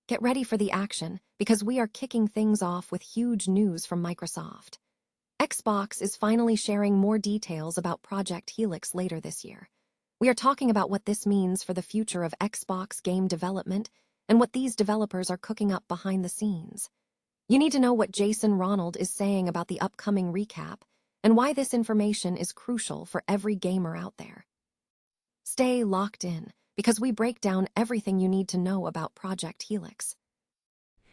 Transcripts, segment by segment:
Get ready for the action, because we are kicking things off with huge news from Microsoft. Xbox is finally sharing more details about Project Helix later this year. We are talking about what this means for the future of Xbox game development and what these developers are cooking up behind the scenes. You need to know what Jason Ronald is saying about the upcoming recap and why this information is crucial for every gamer out there. Stay locked in, because we break down everything you need to know about Project Helix.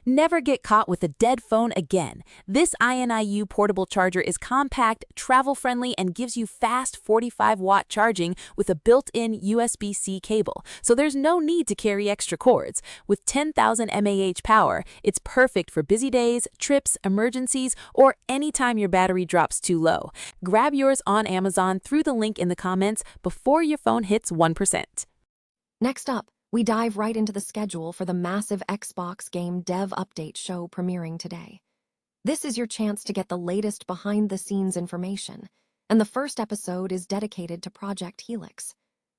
Never get caught with a dead phone again. This INIU portable charger is compact, travel-friendly, and gives you fast 45-watt charging with a built-in USB-C cable, so there's no need to carry extra cords. With 10,000 mAh power, it's perfect for busy days, trips, emergencies, or anytime your battery drops too low. Grab yours on Amazon through the link in the comments before your phone hits 1%. Next up, we dive right into the schedule for the massive Xbox Game Dev Update show premiering today. This is your chance to get the latest behind-the-scenes information, and the first episode is dedicated to Project Helix.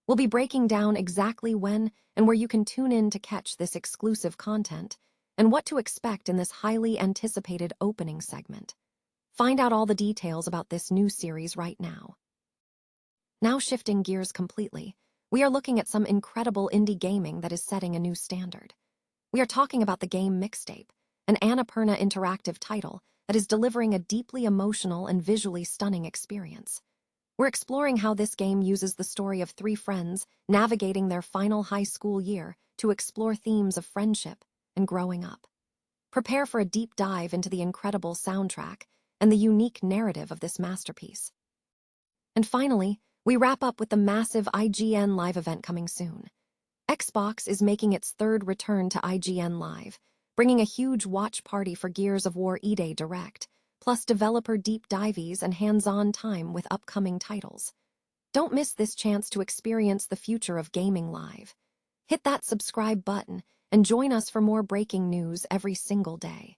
We'll be breaking down exactly when and where you can tune in to catch this exclusive content, and what to expect in this highly anticipated opening segment. Find out all the details about this new series right now. Now shifting gears completely, we are looking at some incredible indie gaming that is setting a new standard. We are talking about the game Mixtape, an Annapurna interactive title that is delivering a deeply emotional and visually stunning experience. We're exploring how this game uses the story of three friends navigating their final high school year to explore themes of friendship and growing up. Prepare for a deep dive into the incredible soundtrack and the unique narrative of this masterpiece. And finally, we wrap up with the massive IGN Live event coming soon. Xbox is making its third return to IGN Live, bringing a huge watch party for Gears of War E-Day Direct, plus developer deep dives and hands-on time with upcoming titles. Don't miss this chance to experience the future of gaming live. Hit that subscribe button and join us for more breaking news every single day.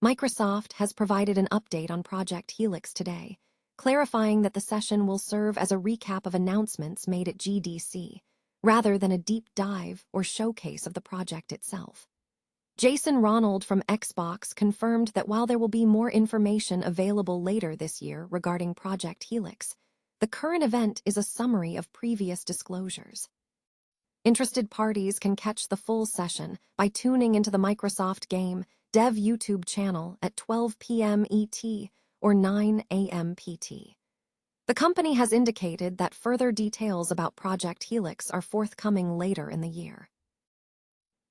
Microsoft has provided an update on Project Helix today, clarifying that the session will serve as a recap of announcements made at GDC, rather than a deep dive or showcase of the project itself. Jason Ronald from Xbox confirmed that while there will be more information available later this year regarding Project Helix, the current event is a summary of previous disclosures. Interested parties can catch the full session by tuning into the Microsoft Game Dev YouTube channel at 12 p.m. ET or 9 a.m. PT. The company has indicated that further details about Project Helix are forthcoming later in the year.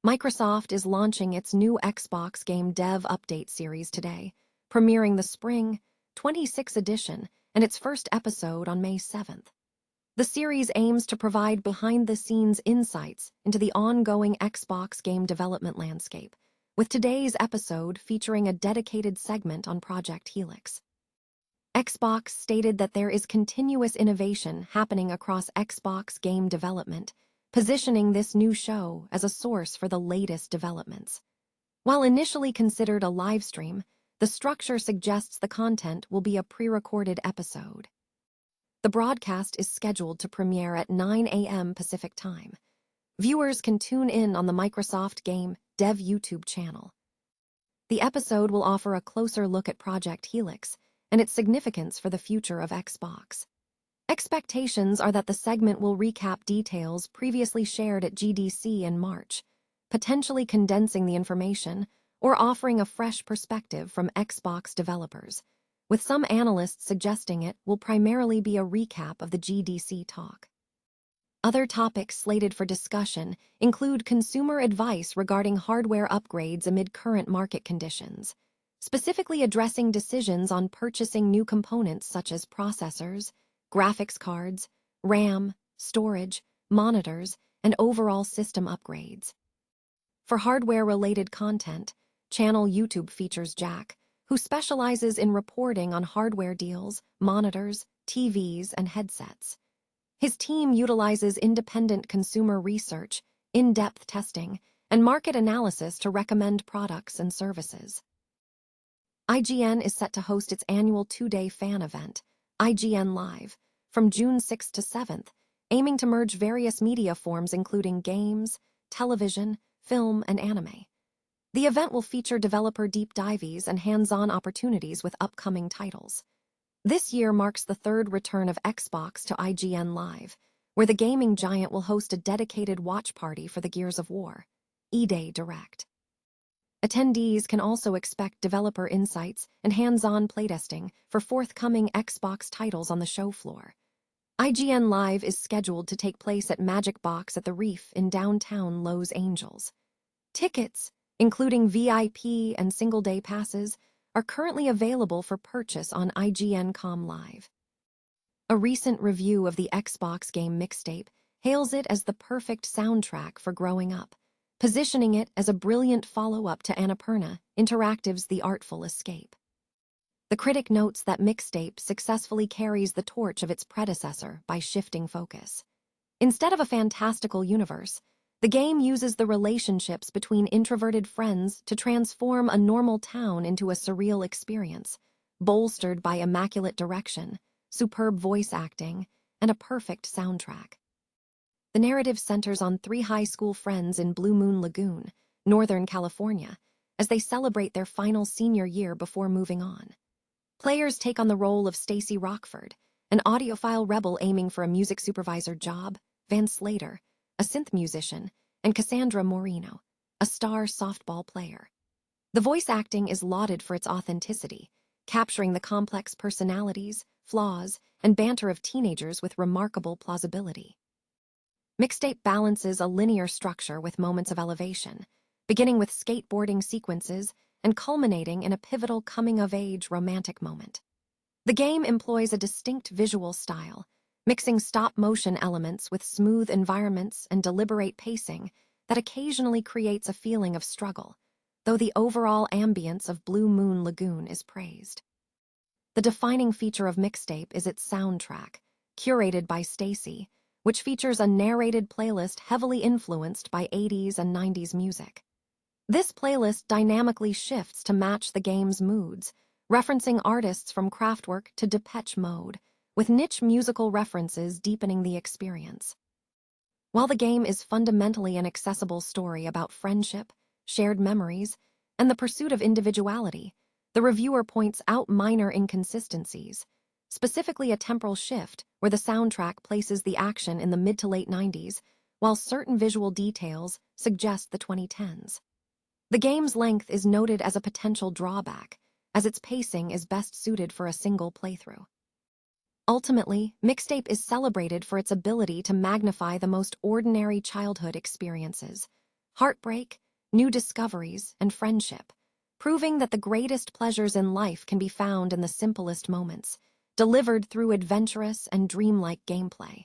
Microsoft is launching its new Xbox Game Dev Update series today, premiering the Spring 26 edition and its first episode on May 7th. The series aims to provide behind-the-scenes insights into the ongoing Xbox game development landscape, with today's episode featuring a dedicated segment on Project Helix. Xbox stated that there is continuous innovation happening across Xbox game development, positioning this new show as a source for the latest developments. While initially considered a live stream, the structure suggests the content will be a pre-recorded episode. The broadcast is scheduled to premiere at 9 a.m. Pacific Time. Viewers can tune in on the Microsoft Game Dev YouTube channel. The episode will offer a closer look at Project Helix and its significance for the future of Xbox. Expectations are that the segment will recap details previously shared at GDC in March, potentially condensing the information or offering a fresh perspective from Xbox developers, with some analysts suggesting it will primarily be a recap of the GDC talk. Other topics slated for discussion include consumer advice regarding hardware upgrades amid current market conditions, specifically addressing decisions on purchasing new components such as processors, graphics cards, RAM, storage, monitors, and overall system upgrades. For hardware-related content, channel YouTube features Jack, who specializes in reporting on hardware deals, monitors, TVs, and headsets. His team utilizes independent consumer research, in-depth testing, and market analysis to recommend products and services. IGN is set to host its annual two-day fan event, IGN Live, from June 6th to 7th, aiming to merge various media forms including games, television, film, and anime. The event will feature developer deep dives and hands-on opportunities with upcoming titles. This year marks the third return of Xbox to IGN Live, where the gaming giant will host a dedicated watch party for the Gears of War, E-Day Direct. Attendees can also expect developer insights and hands-on playtesting for forthcoming Xbox titles on the show floor. IGN Live is scheduled to take place at Magic Box at the Reef in downtown Los Angeles. Tickets, including VIP and single-day passes, are currently available for purchase on IGN.com Live. A recent review of the Xbox game Mixtape hails it as the perfect soundtrack for growing up, positioning it as a brilliant follow-up to Annapurna Interactive's The Artful Escape. The critic notes that Mixtape successfully carries the torch of its predecessor by shifting focus. Instead of a fantastical universe, the game uses the relationships between introverted friends to transform a normal town into a surreal experience, bolstered by immaculate direction, superb voice acting, and a perfect soundtrack. The narrative centers on three high school friends in Blue Moon Lagoon, Northern California, as they celebrate their final senior year before moving on. Players take on the role of Stacy Rockford, an audiophile rebel aiming for a music supervisor job, Van Slater, a synth musician, and Cassandra Moreno, a star softball player. The voice acting is lauded for its authenticity, capturing the complex personalities, flaws, and banter of teenagers with remarkable plausibility. Mixtape balances a linear structure with moments of elevation, beginning with skateboarding sequences and culminating in a pivotal coming-of-age romantic moment. The game employs a distinct visual style, mixing stop-motion elements with smooth environments and deliberate pacing that occasionally creates a feeling of struggle, though the overall ambience of Blue Moon Lagoon is praised. The defining feature of Mixtape is its soundtrack, curated by Stacy, which features a narrated playlist heavily influenced by 80s and 90s music. This playlist dynamically shifts to match the game's moods, referencing artists from Kraftwerk to Depeche Mode, with niche musical references deepening the experience. While the game is fundamentally an accessible story about friendship, shared memories, and the pursuit of individuality, the reviewer points out minor inconsistencies, specifically a temporal shift where the soundtrack places the action in the mid to late 90s, while certain visual details suggest the 2010s. The game's length is noted as a potential drawback, as its pacing is best suited for a single playthrough. Ultimately, Mixtape is celebrated for its ability to magnify the most ordinary childhood experiences, heartbreak, new discoveries, and friendship, proving that the greatest pleasures in life can be found in the simplest moments, delivered through adventurous and dreamlike gameplay.